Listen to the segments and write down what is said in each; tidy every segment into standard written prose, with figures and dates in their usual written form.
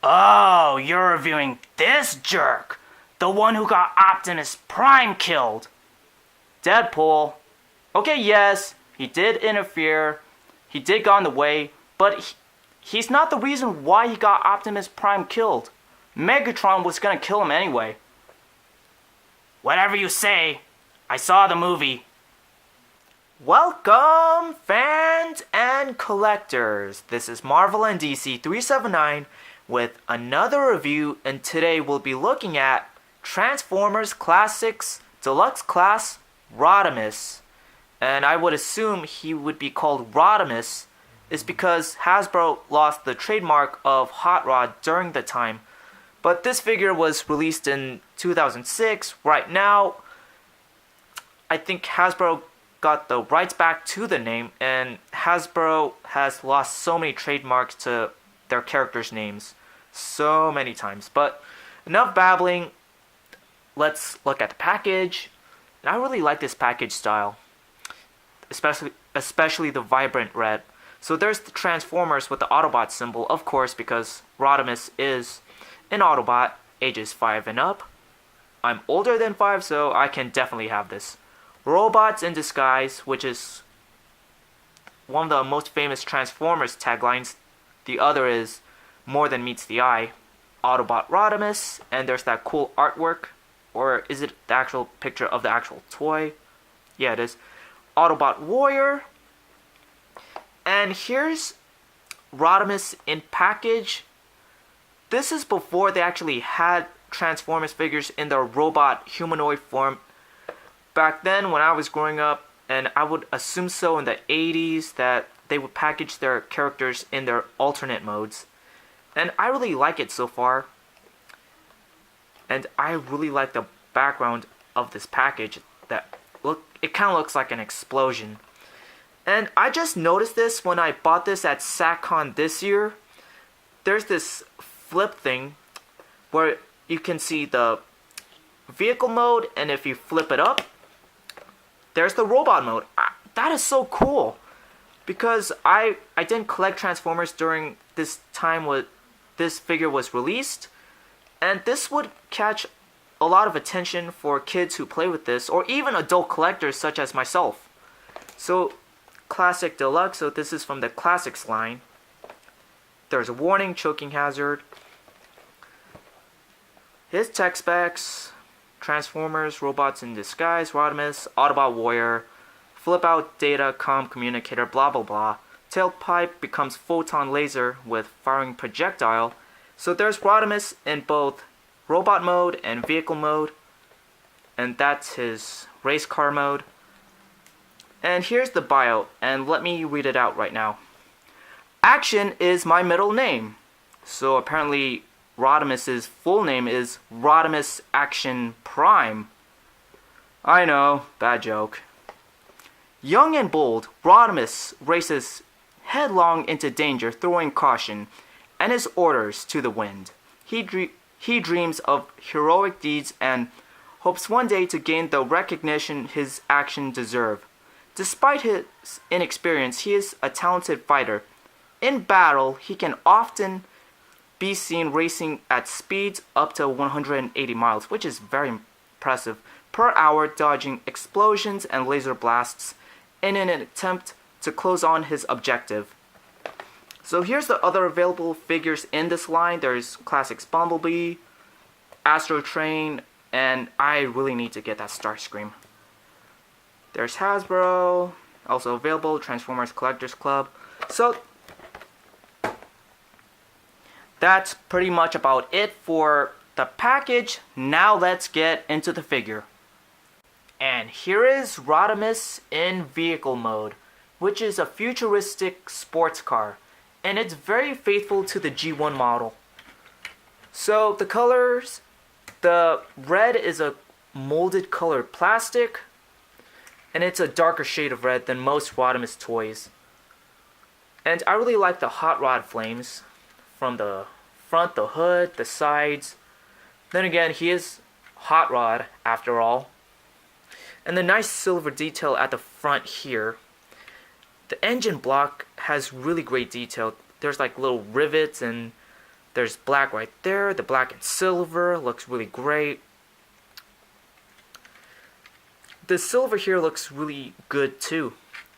Oh, you're reviewing this jerk. The one who got Optimus Prime killed. Deadpool. Okay, yes, he did interfere. He did go in the way, but he's not the reason why he got Optimus Prime killed. Megatron was gonna kill him anyway. Whatever you say, I saw the movie. Welcome, fans and collectors. This is Marvel and DC 379 with another review, and today we'll be looking at Transformers Classics Deluxe Class Rodimus. And I would assume he would be called Rodimus is because Hasbro lost the trademark of Hot Rod during the time. But this figure was released in 2006. Right now, I think Hasbro got the rights back to the name, and Hasbro has lost so many trademarks to their characters' names so many times. But enough babbling, let's look at the package. And I really like this package style, especially the vibrant red. So there's the Transformers with the Autobot symbol, of course, because Rodimus is an Autobot, ages 5 and up. I'm older than 5, so I can definitely have this. Robots in Disguise, which is one of the most famous Transformers taglines. The other is More Than Meets the Eye. Autobot Rodimus, and there's that cool artwork. Or is it the actual picture of the actual toy? Yeah, it is. Autobot Warrior. And here's Rodimus in package. This is before they actually had Transformers figures in their robot humanoid form. Back then, when I was growing up, and I would assume so in the 80s, that they would package their characters in their alternate modes. And I really like it so far. And I really like the background of this package. It kind of looks like an explosion. And I just noticed this when I bought this at SatCon this year. There's this flip thing where you can see the vehicle mode, and if you flip it up, there's the robot mode. That is so cool, because I didn't collect Transformers during this time when this figure was released, and this would catch a lot of attention for kids who play with this, or even adult collectors such as myself. So Classic Deluxe, so this is from the Classics line. There's a warning, choking hazard. His tech specs: Transformers, Robots in Disguise, Rodimus, Autobot Warrior, Flip Out Data Com Communicator, blah blah blah. Tailpipe becomes photon laser with firing projectile. So there's Rodimus in both robot mode and vehicle mode. And that's his race car mode. And here's the bio, and let me read it out right now. Action is my middle name. So apparently Rodimus's full name is Rodimus Action Prime. I know, bad joke. Young and bold, Rodimus races headlong into danger, throwing caution and his orders to the wind. He dreams of heroic deeds and hopes one day to gain the recognition his actions deserve. Despite his inexperience, he is a talented fighter. In battle, he can often be seen racing at speeds up to 180 miles, which is very impressive, per hour, dodging explosions and laser blasts in an attempt to close on his objective. So here's the other available figures in this line. There's Classics Bumblebee, Astro Train, and I really need to get that Starscream. There's Hasbro, also available, Transformers Collectors Club. So that's pretty much about it for the package. Now let's get into the figure. And here is Rodimus in vehicle mode, which is a futuristic sports car. And it's very faithful to the G1 model. So the colors, the red is a molded colored plastic, and it's a darker shade of red than most Rodimus toys. And I really like the hot rod flames from the front, the hood, the sides. Then again, he is hot rod after all. And the nice silver detail at the front here. The engine block has really great detail. There's like little rivets and There's black right there. The black and silver looks really great. The silver here looks really good too.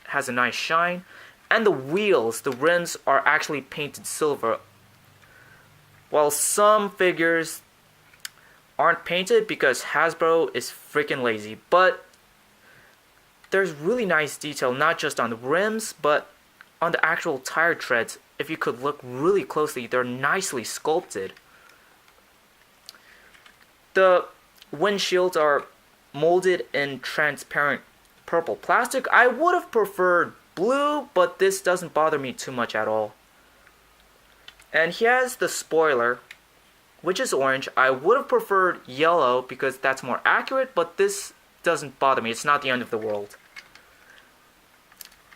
It has a nice shine. And the wheels, the rims are actually painted silver. While some figures aren't painted because Hasbro is freaking lazy. But there's really nice detail, not just on the rims, but on the actual tire treads. If you could look really closely, they're nicely sculpted. The windshields are molded in transparent purple plastic. I would have preferred blue, but this doesn't bother me too much at all. And he has the spoiler, which is orange. I would have preferred yellow because that's more accurate, but this doesn't bother me. It's not the end of the world.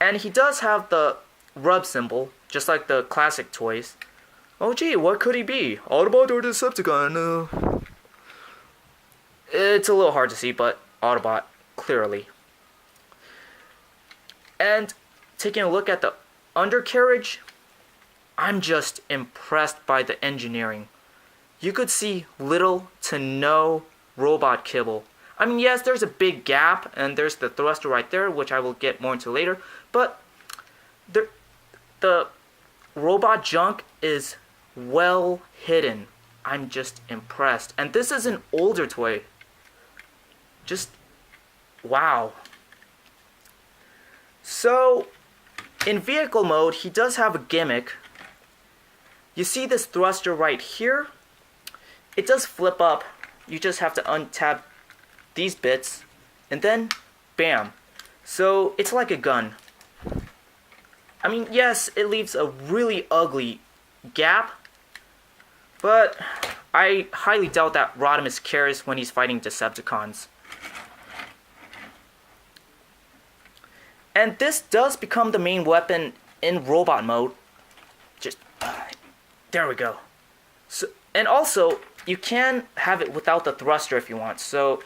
And he does have the rub symbol, just like the classic toys. Oh gee, what could he be? Autobot or Decepticon? It's a little hard to see, but Autobot, clearly. And taking a look at the undercarriage, I'm just impressed by the engineering. You could see little to no robot kibble. I mean, yes, there's a big gap, and there's the thruster right there, which I will get more into later, but the robot junk is well hidden. I'm just impressed. And this is an older toy. Just, wow. So, in vehicle mode, he does have a gimmick. You see this thruster right here? It does flip up. You just have to untap these bits, and then, bam. So, it's like a gun. I mean, yes, it leaves a really ugly gap, but I highly doubt that Rodimus cares when he's fighting Decepticons. And this does become the main weapon in robot mode. Just, there we go. So, and also, you can have it without the thruster if you want. So,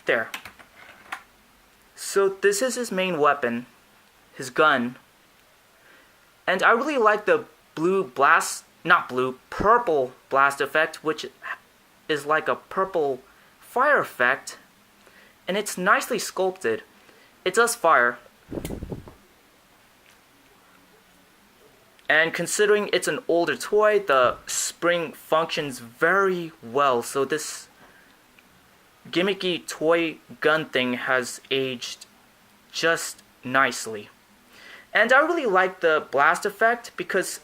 there. So this is his main weapon, his gun. And I really like the purple blast effect, which is like a purple fire effect. And it's nicely sculpted. It does fire. And considering it's an older toy, the spring functions very well. So this gimmicky toy gun thing has aged just nicely. And I really like the blast effect because,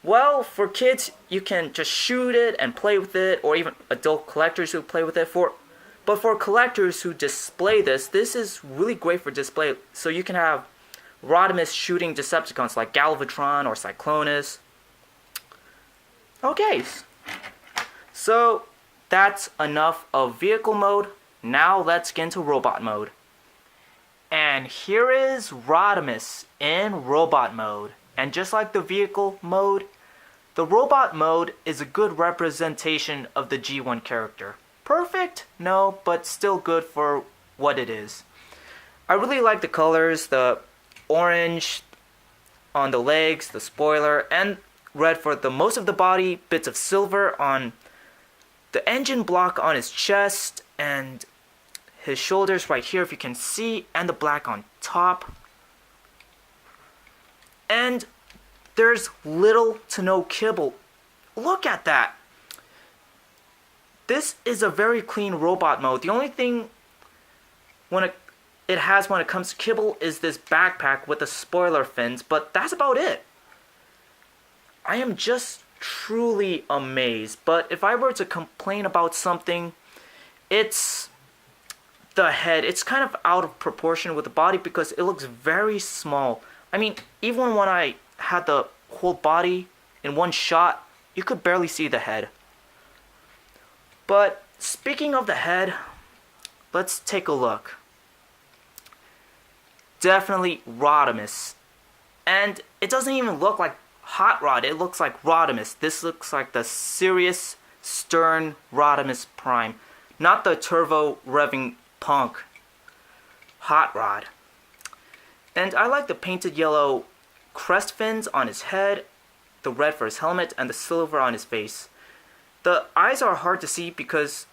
well, for kids you can just shoot it and play with it, or even adult collectors who play with it. But for collectors who display this is really great for display. So you can have Rodimus shooting Decepticons like Galvatron or Cyclonus. Okay, so that's enough of vehicle mode. Now let's get into robot mode. And here is Rodimus in robot mode. And just like the vehicle mode, the robot mode is a good representation of the G1 character. Perfect? No, but still good for what it is. I really like the colors, the orange on the legs, the spoiler, and red for the most of the body, bits of silver on the engine block on his chest, and his shoulders right here if you can see, and the black on top. And there's little to no kibble. Look at that. This is a very clean robot mode. The only thing it has when it comes to kibble is this backpack with the spoiler fins, but that's about it. I am just truly amazed. But if I were to complain about something, it's the head. It's kind of out of proportion with the body because it looks very small. I mean, even when I had the whole body in one shot, you could barely see the head. But speaking of the head, let's take a look. Definitely Rodimus. And it doesn't even look like Hot Rod, it looks like Rodimus. This looks like the serious, stern Rodimus Prime. Not the turbo revving punk Hot Rod. And I like the painted yellow crest fins on his head, the red for his helmet, and the silver on his face. The eyes are hard to see because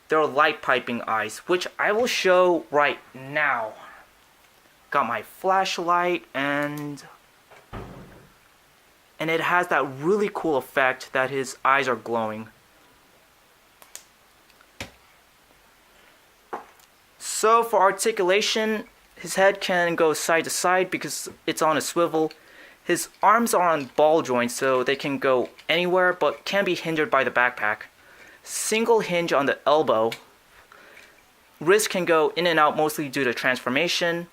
they're light piping eyes, which I will show right now. Got my flashlight, and it has that really cool effect that his eyes are glowing. So for articulation, his head can go side to side because it's on a swivel. His arms are on ball joints, so they can go anywhere but can be hindered by the backpack. Single hinge on the elbow. Wrist can go in and out mostly due to transformation.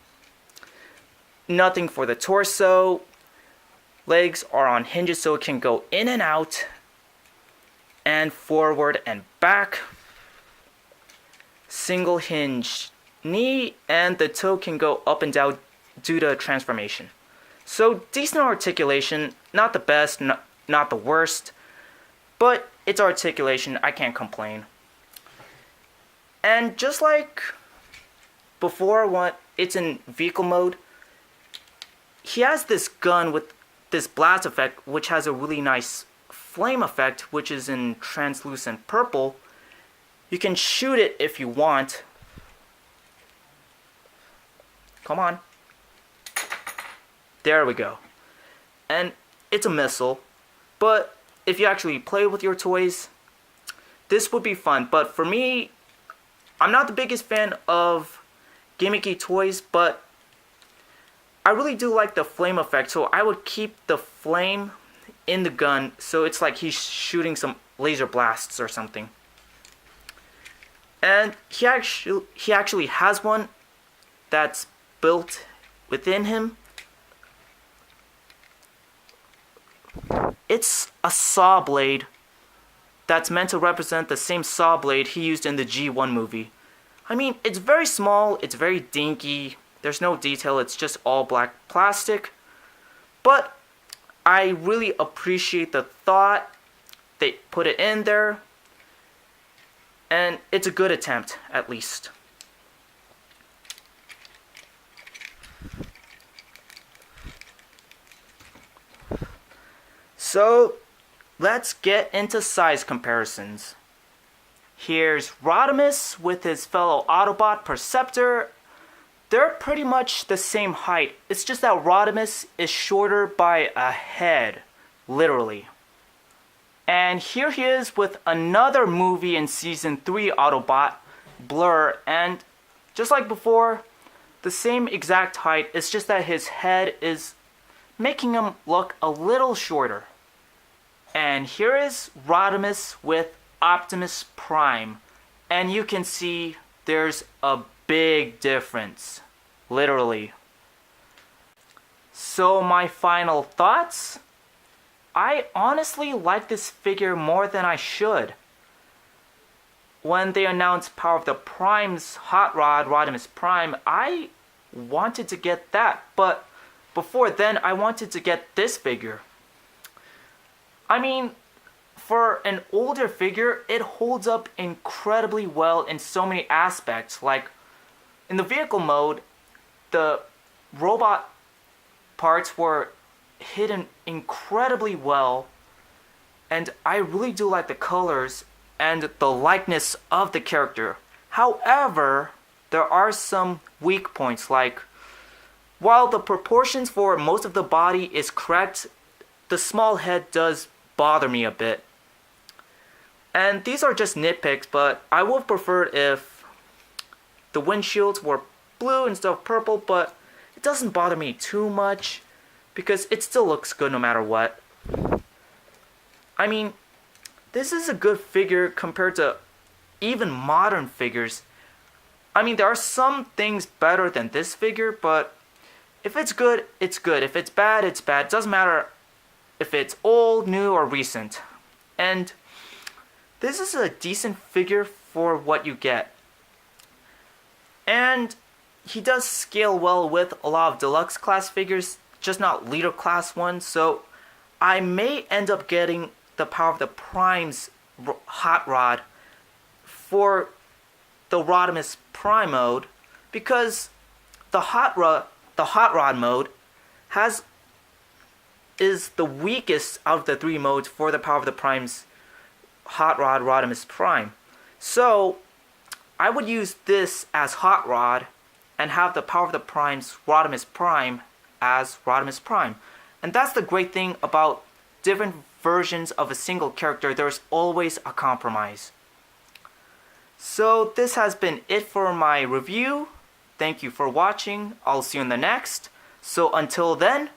Nothing for the torso. Legs are on hinges so it can go in and out. And forward and back. Single hinge knee, and the toe can go up and down due to transformation. So decent articulation, not the best, not the worst, but it's articulation, I can't complain. And just like before when it's in vehicle mode, he has this gun with this blast effect which has a really nice flame effect which is in translucent purple. You can shoot it if you want. Come on. There we go. And it's a missile. But if you actually play with your toys, this would be fun. But for me, I'm not the biggest fan of gimmicky toys, but I really do like the flame effect. So I would keep the flame in the gun so it's like he's shooting some laser blasts or something. And he actually has one that's built within him. It's a saw blade that's meant to represent the same saw blade he used in the G1 movie. I mean, it's very small, it's very dinky, there's no detail, it's just all black plastic. But I really appreciate the thought they put it in there. And it's a good attempt, at least. So, let's get into size comparisons. Here's Rodimus with his fellow Autobot Perceptor. They're pretty much the same height. It's just that Rodimus is shorter by a head, literally. And here he is with another movie in Season 3 Autobot, Blur, and just like before, the same exact height, it's just that his head is making him look a little shorter. And here is Rodimus with Optimus Prime, and you can see there's a big difference, literally. So my final thoughts? I honestly like this figure more than I should. When they announced Power of the Prime's Hot Rod, Rodimus Prime, I wanted to get that, but before then I wanted to get this figure. I mean, for an older figure, it holds up incredibly well in so many aspects. Like, in the vehicle mode, the robot parts were hidden incredibly well, and I really do like the colors and the likeness of the character. However, there are some weak points, like while the proportions for most of the body is correct, the small head does bother me a bit. And these are just nitpicks, but I would have preferred if the windshields were blue instead of purple, but it doesn't bother me too much because it still looks good no matter what. I mean, this is a good figure compared to even modern figures. I mean, there are some things better than this figure, but if it's good, it's good. If it's bad, it's bad. It doesn't matter if it's old, new, or recent. And this is a decent figure for what you get. And he does scale well with a lot of deluxe class figures, just not leader class ones. So I may end up getting the Power of the Prime's Hot Rod for the Rodimus Prime mode, because the Hot the Hot Rod mode is the weakest out of the three modes for the Power of the Prime's Hot Rod Rodimus Prime. So I would use this as Hot Rod and have the Power of the Prime's Rodimus Prime as Rodimus Prime. And that's the great thing about different versions of a single character. There's always a compromise. So this has been it for my review. Thank you for watching. I'll see you in the next. So until then,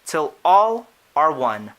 till all are one.